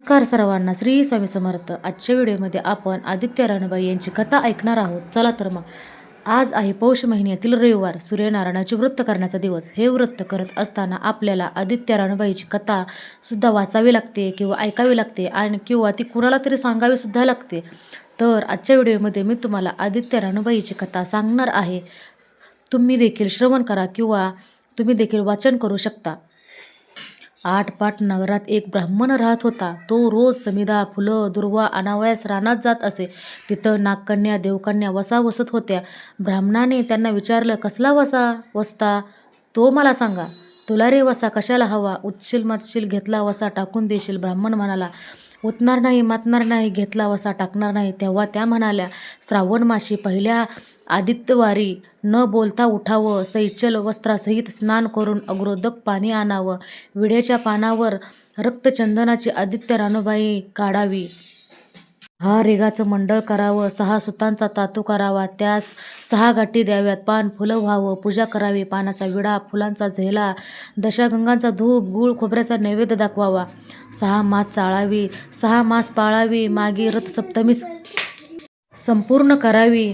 नमस्कार सर्वांना, श्री स्वामी समर्थ. आजच्या व्हिडिओमध्ये आपण आदित्य रानबाई यांची कथा ऐकणार आहोत. चला तर मग. आज आहे पौष महिन्यातील रविवार, सूर्यनारायणाचे व्रत करण्याचा दिवस. हे व्रत करत असताना आपल्याला आदित्य रानबाईची कथा सुद्धा वाचावी लागते किंवा ऐकावी लागते आणि किंवा ती कुणाला तरी सांगावी सुद्धा लागते. तर आजच्या व्हिडिओमध्ये मी तुम्हाला आदित्य रानबाईची कथा सांगणार आहे. तुम्ही देखील श्रवण करा किंवा तुम्ही देखील वाचन करू शकता. आटपाट नगरात एक ब्राह्मण राहत होता. तो रोज समिधा, फुलं, दुर्वा आणावयास रानात जात असे. तिथं नागकन्या, देवकन्या वसा वसत होत्या. ब्राह्मणाने त्यांना विचारलं, कसला वसा वसता? तो मला सांगा. तुला रे वसा कशाला हवा? उतशील मातशील घेतला वसा टाकून देशील. ब्राह्मण म्हणाला, उतणार नाही, मातणार नाही, घेतला वसा टाकणार नाही. तेव्हा त्या म्हणाल्या, श्रावण माशी पहिल्या आदित्यवारी न बोलता उठावं, सैचल वस्त्रासहित स्नान करून अग्रोदक पाणी आणावं, विड्याच्या पानावर रक्तचंदनाची आदित्य रानबाई काढावी, 6 रेगाचं मंडळ करावं, 6 सुतांचा तातू करावा, त्यास 6 गाठी द्याव्यात, पान फुलं व्हावं, पूजा करावी, पानाचा विडा, फुलांचा झेला, दशागंगांचा धूप, गूळ खोबऱ्याचा नैवेद्य दाखवावा, 6 मास चाळावी, 6 मास पाळावी, मागे रथसप्तमीस संपूर्ण करावी,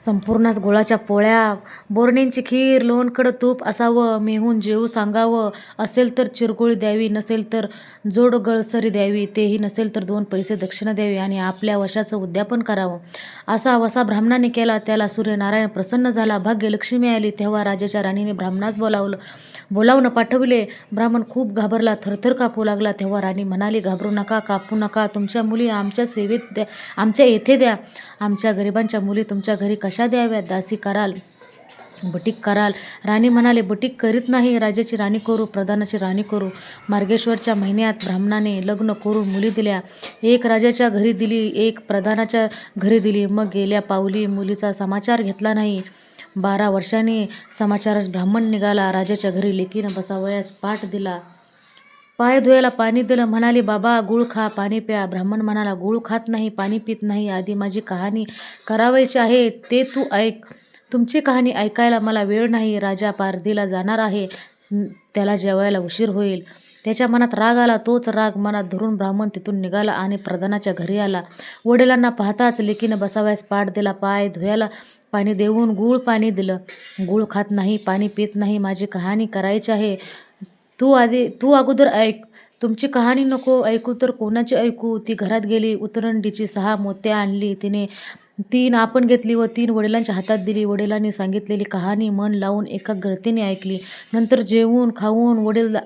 संपूर्णास गुळाच्या पोळ्या, बोरण्यांची खीर, लोणकड तूप असावं, मेहून जेवू सांगावं, असेल तर चिरगुळी द्यावी, नसेल तर जोड गळसरी द्यावी, तेही नसेल तर 2 पैसे दक्षिणा द्यावी आणि आपल्या वशाचं उद्यापन करावं. असा वसा ब्राह्मणाने केला. त्याला सूर्यनारायण प्रसन्न झाला. भाग्यलक्ष्मी आली. तेव्हा राजाच्या राणीने ब्राह्मणास बोलावून पाठविले. ब्राह्मण खूप घाबरला, थरथर कापू लागला. तेव्हा राणी म्हणाली, घाबरू नका, कापू नका. तुमच्या मुली आमच्या सेवेत द्या, आमच्या येथे द्या. आमच्या गरिबांच्या मुली तुमच्या घरी कशा द्याव्यात? दासी कराल, बटीक कराल? राणी म्हणाले, बटीक करीत नाही, राजाची राणी करू, प्रधानाची राणी करू. मार्गेश्वरच्या महिन्यात ब्राह्मणाने लग्न करून मुली दिल्या. एक राजाच्या घरी दिली, एक प्रधानाच्या घरी दिली. मग गेल्या पावली मुलीचा समाचार घेतला नाही. 12 वर्षांनी समाचारच ब्राह्मण निघाला. राजाच्या घरी लेकीनं बसावयास पाठ दिला. पाय धुवायला पाणी दिलं. म्हणाली, बाबा गूळ खा, पाणी प्या. ब्राह्मण म्हणाला, गूळ खात नाही, पाणी पित नाही. आधी माझी कहाणी करावयाची आहे, ते तू ऐक. तुमची कहाणी ऐकायला मला वेळ नाही. राजा पारधीला जाणार आहे, त्याला जेवायला उशीर होईल. त्याच्या मनात राग आला. तोच राग मनात धरून ब्राह्मण तिथून निघाला आणि प्रधानाच्या घरी आला. वडिलांना पाहताच लेकीनं बसावयास पाठ दिला. पाय धुवायला पाणी देऊन गूळ पाणी दिलं. गूळ खात नाही, पाणी पित नाही, माझी कहाणी करायची आहे, तू अगोदर ऐक. तुमची कहाणी नको ऐकू तर कोणाची ऐकू? ती घरात गेली. उतरंडीची 6 मोत्या आणली. तिने 3 आपण घेतली व 3 वडिलांच्या हातात दिली. वडिलांनी सांगितलेली कहाणी मन लावून एकाग्रतेने ऐकली. नंतर जेवून खाऊन वडील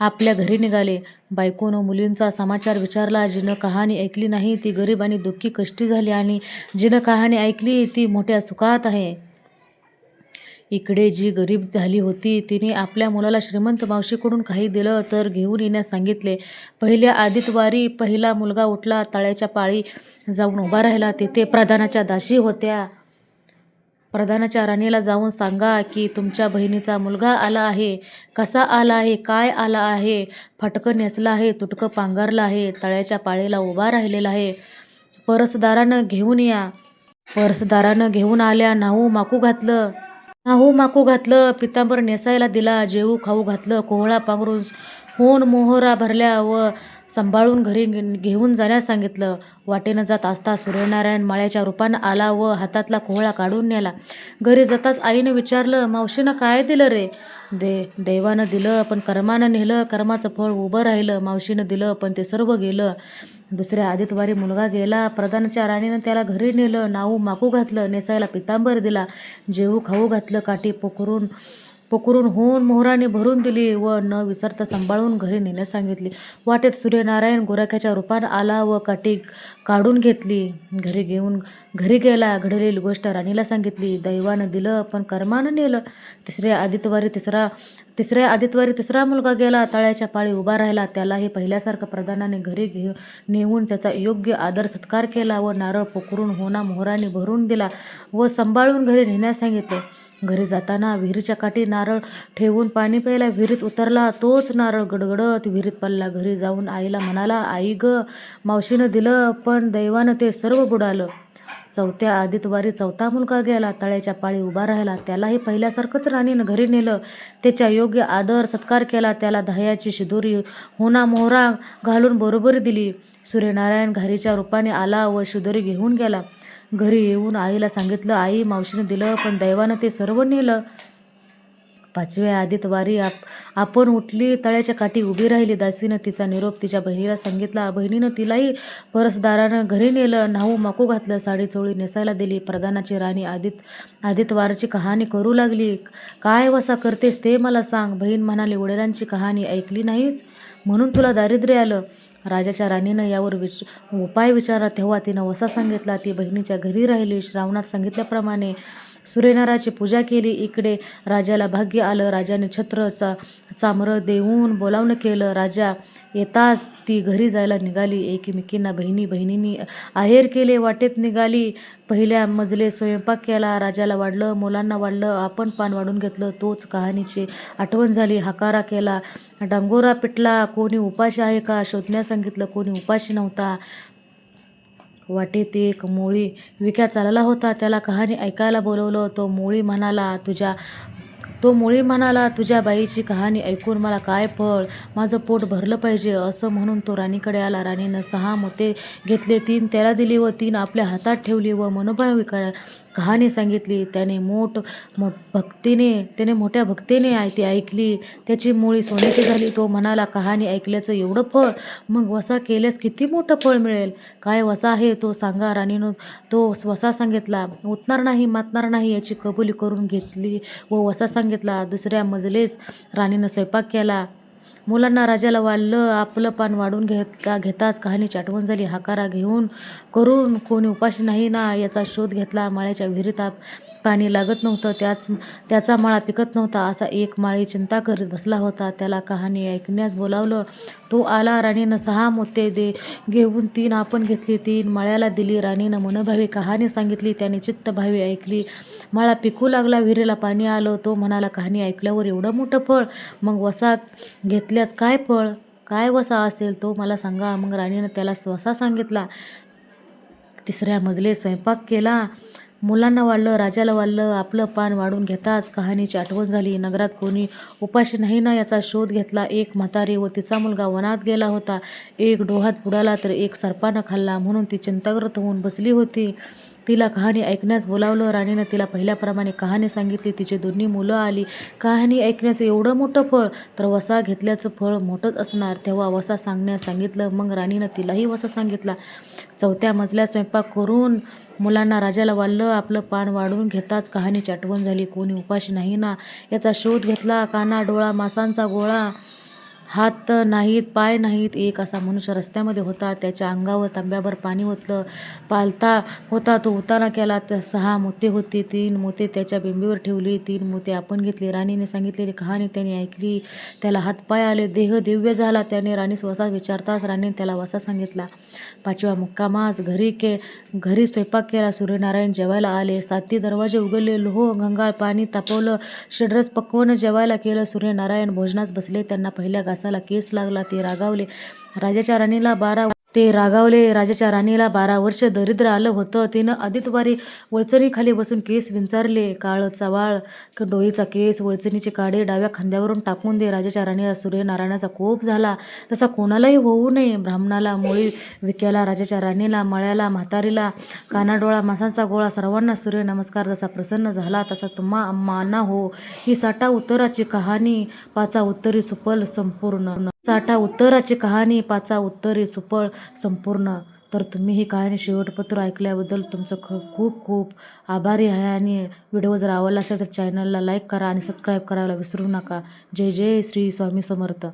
आपल्या घरी निघाले. बायकोनं मुलींचा समाचार विचारला. जिनं कहाणी ऐकली नाही ती गरीब आणि दुःखी कष्टी झाली आणि जिनं कहाणी ऐकली ती मोठ्या सुखात आहे. इकडे जी गरीब झाली होती तिने आपल्या मुलाला श्रीमंत मावशीकडून काही दिलं तर घेऊन येण्यास सांगितले. पहिल्या आदितवारी पहिला मुलगा उठला. तळ्याच्या पाळी जाऊन उभा राहिला. तेथे प्रधानाच्या दासी होत्या. प्रधानाच्या राणीला जाऊन सांगा की तुमच्या बहिणीचा मुलगा आला आहे. कसा आला आहे, काय आला आहे? फटकं नेसलं आहे, तुटकं पांघरलं आहे, तळ्याच्या पाळीला उभा राहिलेला आहे. परसदारानं घेऊन या. परसदारानं घेऊन आल्या. नाहू माकू घातलं, पितांबर नेसायला दिला, जेवू खाऊ घातलं, कोहळा पांघरून होऊन मोहरा भरल्या व सांभाळून घरी घेऊन जाण्यास सांगितलं. वाटेनं जात असता सूर्यनारायण माळ्याच्या रूपानं आला व हातातला कोहळा काढून नेला. घरी जाताच आईनं विचारलं, मावशीनं काय दिलं रे? देवानं दिलं पण कर्मानं नेलं. कर्माचं फळ उभं राहिलं. मावशीनं दिलं पण ते सर्व गेलं. दुसऱ्या आदितवारी मुलगा गेला. प्रधानाच्या राणीनं त्याला घरी नेलं. नाऊ माकू घातलं, नेसायला पितांबर दिला, जेवू खाऊ घातलं, काठी पोखरून होऊन मोहराने भरून दिली व न विसरता सांभाळून घरी नेण्यास सांगितली. वाटेत सूर्यनारायण गोरख्याच्या रूपानं आला व काठी काढून घेतली. घरी गेला. घडलेली गोष्ट राणीला सांगितली. दैवानं दिलं पण कर्मानं नेलं. तिसऱ्या आदितवारी तिसरा मुलगा गेला. तळ्याच्या पाळी उभा राहिला. त्यालाही पहिल्यासारखं प्रधानाने घरी नेऊन त्याचा योग्य आदर सत्कार केला व नारळ पोखरून होना मोहराने भरून दिला व सांभाळून घरी नेण्यास सांगितले. घरी जाताना विहिरीच्या काठी नारळ ठेवून पाणी प्यायला विहिरीत उतरला. तोच नारळ गडगडत विहिरीत पडला. घरी जाऊन आईला म्हणाला, आई ग, मावशीनं दिलं पण दैवानं ते सर्व बुडालं. चौथ्या आदितवारी चौथा मुलगा गेला. तळ्याच्या पाळी उभा राहिला. त्यालाही पहिल्यासारखंच राणीनं घरी नेलं. त्याच्या योग्य आदर सत्कार केला. त्याला दह्याची शिदोरी होना मोहरा घालून बरोबरी दिली. सूर्यनारायण घारीच्या रूपाने आला व शिदोरी घेऊन गेला. घरी येऊन आईला सांगितलं. आई, मावशीने दिलं, पण दैवानं ते सर्व नेलं. पाचव्या आदितवारी आपण उठली. तळ्याच्या काठी उभी राहिली. दासीनं तिचा निरोप तिच्या बहिणीला सांगितला. बहिणीनं तिलाही परसदारानं घरी नेलं. न्हाऊ माकू घातलं. साडी चोळी नेसायला दिली. प्रधानाची राणी आदितवारची कहाणी करू लागली. काय वसा करतेस ते मला सांग. बहीण म्हणाली, वडिलांची कहाणी ऐकली नाहीस म्हणून तुला दारिद्र्य आलं. राजाच्या राणीनं यावर उपाय विचारला. तेव्हा तिनं वसा सांगितला. ती बहिणीच्या घरी राहिली. श्रावणात सांगितल्याप्रमाणे सूर्यनारायणाची पूजा केली. इकडे राजाला भाग्य आलं. राजाने छत्र चामरं देऊन बोलावणं केलं. राजा येताच ती घरी जायला निघाली. एकमेकींना बहिणींनी आहेर केले. वाटेत निघाली. पहिल्या मजले स्वयंपाक केला. राजाला वाढलं, मुलांना वाढलं. आपण पान वाढून घेतलं. तोच कहाणीची आठवण झाली. हाकारा केला. डांगोरा पिटला. कोणी उपाशी आहे का शोधण्यास सांगितलं. कोणी उपाशी नव्हता. वाटेत एक मोळी विक्या चालला होता. त्याला कहाणी ऐकायला बोलवलं. तो मोळी म्हणाला, तुझ्या बाईची कहाणी ऐकून मला काय फळ, माझं पोट भरलं पाहिजे. असं म्हणून तो राणीकडे आला. राणीनं 6 मोते घेतले. 3 त्याला दिली व 3 आपल्या हातात ठेवली व मनोभावे कहाणी सांगितली. त्याने मोठ्या भक्तीने ती ऐकली. त्याची मुळी सोन्याची झाली. तो म्हणाला, कहाणी ऐकल्याचं एवढं फळ, मग वसा केल्यास किती मोठं फळ मिळेल. काय वसा आहे तो सांगा. राणीनं तो वसा सांगितला. उतणार नाही, मातणार नाही याची कबुली करून घेतली व वसा सांगितला. दुसऱ्या मजलेस राणीनं स्वयंपाक केला. मुलांना राजाला वाढलं. आपलं पान वाढून घेताच कहाणीची आठवण झाली. हाकारा करून कोणी उपाशी नाही ना याचा शोध घेतला. माळ्याच्या विहिरीत पाणी लागत नव्हतं. त्याचा माळा पिकत नव्हता. असा एक माळी चिंता करीत बसला होता. त्याला कहाणी ऐकण्यास बोलावलं. तो आला. राणीनं 6 मोते घेऊन 3 आपण घेतली. 3 माळ्याला दिली. राणीनं मनोभावी कहाणी सांगितली. त्याने चित्तभावी ऐकली. माळा पिकू लागला. विहिरीला पाणी आलं. तो म्हणाला, कहाणी ऐकल्यावर एवढं मोठं फळ, मग वसा घेतल्यास काय फळ, काय वसा असेल तो मला सांगा. मग राणीनं त्याला वसा सांगितला. तिसऱ्या मजले स्वयंपाक केला. मुलांना वाढलं. राजाला वाढलं. आपलं पान वाढून घेताच कहाणीची आठवण झाली. नगरात कोणी उपाशी नाही ना याचा शोध घेतला. एक म्हातारी व तिचा मुलगा वनात गेला होता. एक डोहात बुडाला तर एक सर्पानं खाल्ला. म्हणून ती चिंताग्रस्त होऊन बसली होती. तिला कहाणी ऐकण्यास बोलावलं. राणीनं तिला पहिल्याप्रमाणे कहाणी सांगितली. तिची 2 मुलं आली. कहाणी ऐकण्याचं एवढं मोठं फळ, तर वसा घेतल्याचं फळ मोठंच असणार. तेव्हा वसा सांगण्यास सांगितलं. मग राणीनं तिलाही वसा सांगितला. चौथ्या मजल्यात स्वयंपाक करून मुलांना राजाला वाढलं. आपलं पान वाढवून घेताच कहाणीची आठवण झाली. कोणी उपाशी नाही ना याचा शोध घेतला. काना डोळा मासांचा गोळा, हात नाहीत, पाय नाहीत. एक असा मनुष्य रस्त्यामध्ये होता. त्याच्या अंगावर तांब्याभर पाणी ओतलं. पालथा होता. तो उतारा केला. 6 मोते होती. 3 मोते त्याच्या बिंबीवर ठेवली. 3 मोते आपण घेतली. राणीने सांगितलेली कहाणी त्याने ऐकली. त्याला हातपाय आले. देह दिव्य झाला. त्याने राणीस वसा विचारताच राणीने त्याला वसा सांगितला. 5व्या मुक्कामास घरी स्वयंपाक केला. सूर्यनारायण जेवायला आले. 7 दरवाजे उघडले. लोह गंगाळ पाणी तापवलं. षड्रस पक्वनं जेवायला केलं. सूर्यनारायण भोजनास बसले. त्यांना पहिल्या घासाला केस लागला. ते रागावले. राजाच्या राणीला 12 वर्ष दरिद्र आलं होतं. तिनं आदितवारी वळचणीखाली बसून केस विंचारले. काळ चवाळ डोईचा केस वळचणीचे काढे डाव्या खांद्यावरून टाकून दे. राजाच्या राणीला सूर्यनारायणाचा कोप झाला. तसा कोणालाही होऊ नये. ब्राह्मणाला, मोळी विक्याला, राजाच्या राणीला, मळ्याला, म्हातारीला, कानाडोळा मासांचा गोळा सर्वांना सूर्यनमस्कार जसा प्रसन्न झाला तसा तुम्हा आम्हांना हो. ही 6 उत्तराची कहाणी 5 उत्तरी सुफल संपूर्ण. 6 उत्तराची कहाणी 5 उत्तरी सुफल संपूर्ण. तर तुम्ही ही कहाणी शेवटपत्र ऐकल्याबद्दल तुमचं खूप खूप आभारी आहे. आणि व्हिडिओ जर आवडला असेल तर चॅनलला लाईक करा आणि सबस्क्राईब करायला विसरू नका. जय जय श्री स्वामी समर्थ.